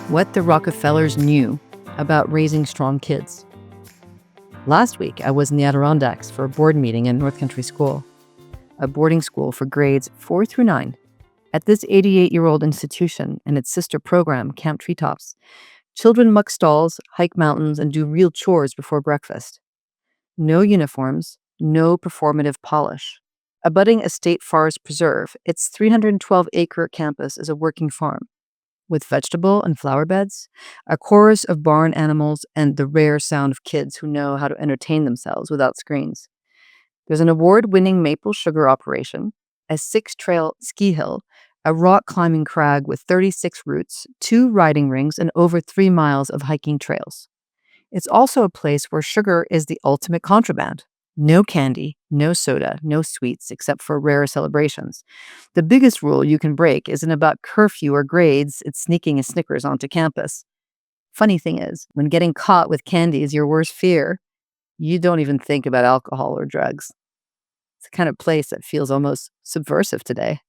what the Rockefellers knew about raising strong kids. Last week, I was in the Adirondacks for a board meeting in North Country School, a boarding school for grades 4 through 9. At this 88-year-old institution and its sister program, Camp Treetops, children muck stalls, hike mountains, and do real chores before breakfast. No uniforms, no performative polish. Abutting a state forest preserve, its 312-acre campus is a working farm, with vegetable and flower beds, a chorus of barn animals, and the rare sound of kids who know how to entertain themselves without screens. There's an award-winning maple sugar operation, a 6-trail ski hill, a rock climbing crag with 36 routes, 2 riding rings, and over 3 miles of hiking trails. It's also a place where sugar is the ultimate contraband. No candy, no soda, no sweets except for rare celebrations. The biggest rule you can break isn't about curfew or grades, it's sneaking a Snickers onto campus. Funny thing is, when getting caught with candy is your worst fear, you don't even think about alcohol or drugs. It's the kind of place that feels almost subversive today.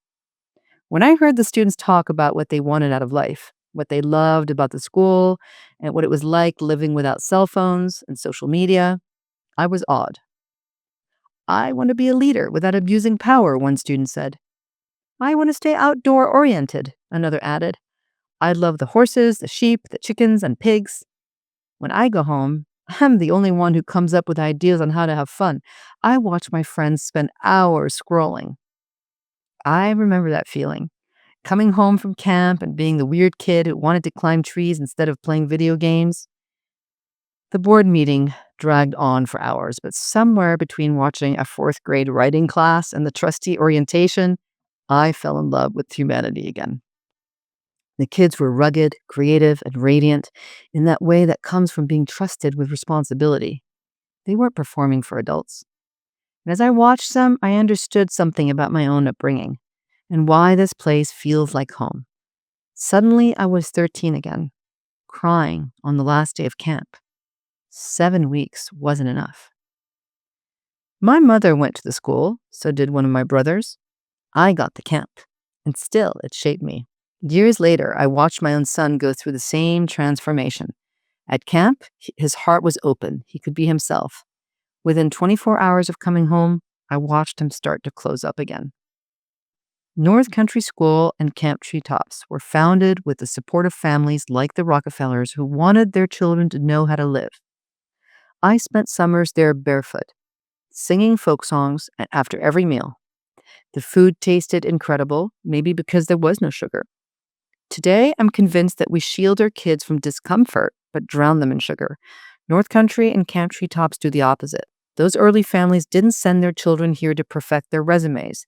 When I heard the students talk about what they wanted out of life, what they loved about the school, and what it was like living without cell phones and social media, I was awed. I want to be a leader without abusing power, one student said. I want to stay outdoor oriented, another added. I love the horses, the sheep, the chickens, and pigs. When I go home, I'm the only one who comes up with ideas on how to have fun. I watch my friends spend hours scrolling. I remember that feeling. Coming home from camp and being the weird kid who wanted to climb trees instead of playing video games. The board meeting dragged on for hours, but somewhere between watching a 4th grade writing class and the trustee orientation, I fell in love with humanity again. The kids were rugged, creative, and radiant in that way that comes from being trusted with responsibility. They weren't performing for adults. And as I watched them, I understood something about my own upbringing and why this place feels like home. Suddenly, I was 13 again, crying on the last day of camp. 7 weeks wasn't enough. My mother went to the school, so did one of my brothers. I got the camp, and still it shaped me. Years later, I watched my own son go through the same transformation. At camp, his heart was open. He could be himself. Within 24 hours of coming home, I watched him start to close up again. North Country School and Camp Treetops were founded with the support of families like the Rockefellers who wanted their children to know how to live. I spent summers there barefoot, singing folk songs after every meal. The food tasted incredible, maybe because there was no sugar. Today, I'm convinced that we shield our kids from discomfort, but drown them in sugar. North Country and Camp Treetops do the opposite. Those early families didn't send their children here to perfect their resumes.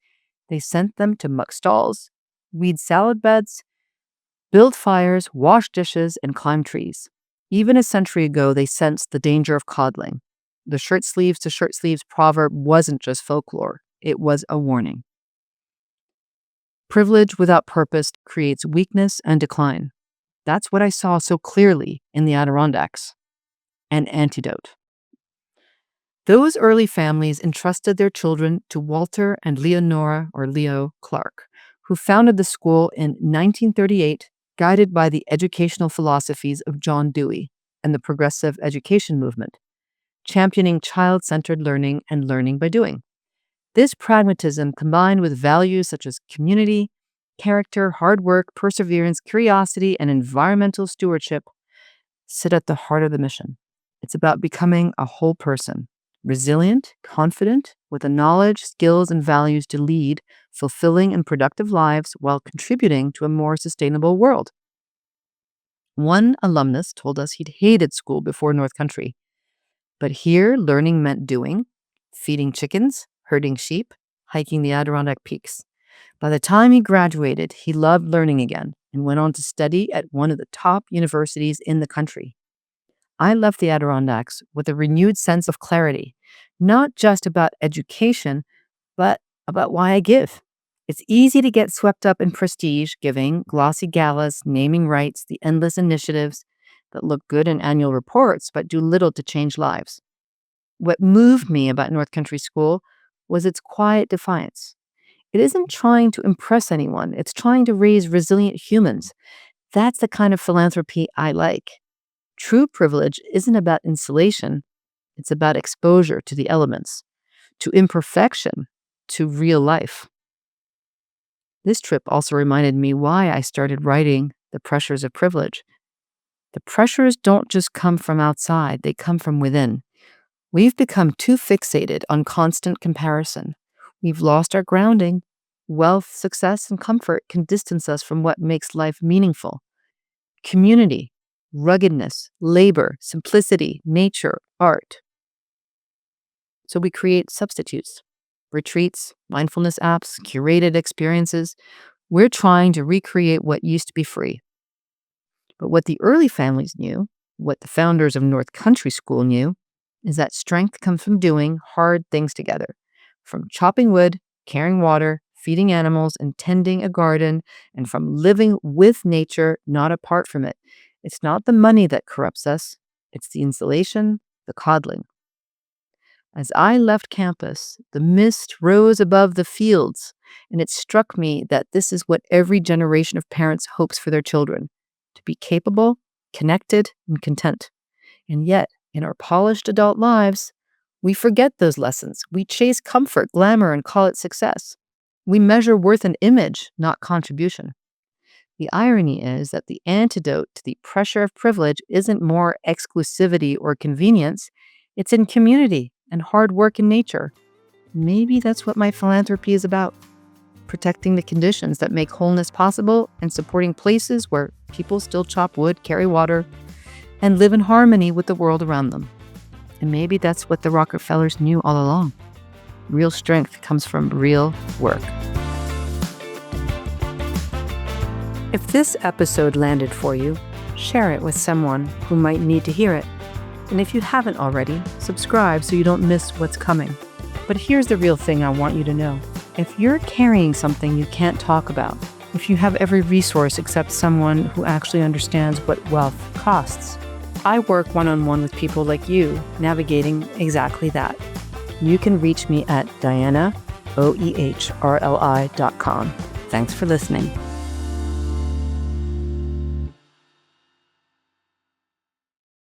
They sent them to muck stalls, weed salad beds, build fires, wash dishes, and climb trees. Even a century ago, they sensed the danger of coddling. The shirt sleeves to shirt sleeves proverb wasn't just folklore, it was a warning. Privilege without purpose creates weakness and decline. That's what I saw so clearly in the Adirondacks. An antidote. Those early families entrusted their children to Walter and Leonora, or Leo, Clark, who founded the school in 1938, guided by the educational philosophies of John Dewey and the progressive education movement, championing child-centered learning and learning by doing. This pragmatism, combined with values such as community, character, hard work, perseverance, curiosity, and environmental stewardship, sit at the heart of the mission. It's about becoming a whole person, resilient, confident, with the knowledge, skills, and values to lead fulfilling and productive lives while contributing to a more sustainable world. One alumnus told us he'd hated school before North Country, but here learning meant doing, feeding chickens, herding sheep, hiking the Adirondack Peaks. By the time he graduated, he loved learning again and went on to study at one of the top universities in the country. I left the Adirondacks with a renewed sense of clarity, not just about education, but about why I give. It's easy to get swept up in prestige giving, glossy galas, naming rights, the endless initiatives that look good in annual reports but do little to change lives. What moved me about North Country School was its quiet defiance. It isn't trying to impress anyone, it's trying to raise resilient humans. That's the kind of philanthropy I like. True privilege isn't about insulation, it's about exposure to the elements, to imperfection, to real life. This trip also reminded me why I started writing The Pressures of Privilege. The pressures don't just come from outside, they come from within. We've become too fixated on constant comparison. We've lost our grounding. Wealth, success, and comfort can distance us from what makes life meaningful. Community, ruggedness, labor, simplicity, nature, art. So we create substitutes, retreats, mindfulness apps, curated experiences. We're trying to recreate what used to be free. But what the Oehrli families knew, what the founders of North Country School knew, is that strength comes from doing hard things together, from chopping wood, carrying water, feeding animals, and tending a garden, and from living with nature, not apart from it. It's not the money that corrupts us, it's the insulation, the coddling. As I left campus, the mist rose above the fields, and it struck me that this is what every generation of parents hopes for their children, to be capable, connected, and content. And yet, in our polished adult lives, we forget those lessons. We chase comfort, glamour, and call it success. We measure worth in image, not contribution. The irony is that the antidote to the pressure of privilege isn't more exclusivity or convenience. It's in community and hard work in nature. Maybe that's what my philanthropy is about. Protecting the conditions that make wholeness possible and supporting places where people still chop wood, carry water, and live in harmony with the world around them. And maybe that's what the Rockefellers knew all along. Real strength comes from real work. If this episode landed for you, share it with someone who might need to hear it. And if you haven't already, subscribe so you don't miss what's coming. But here's the real thing I want you to know. If you're carrying something you can't talk about, if you have every resource except someone who actually understands what wealth costs, I work one-on-one with people like you navigating exactly that. You can reach me at dianaoehrli.com. Thanks for listening.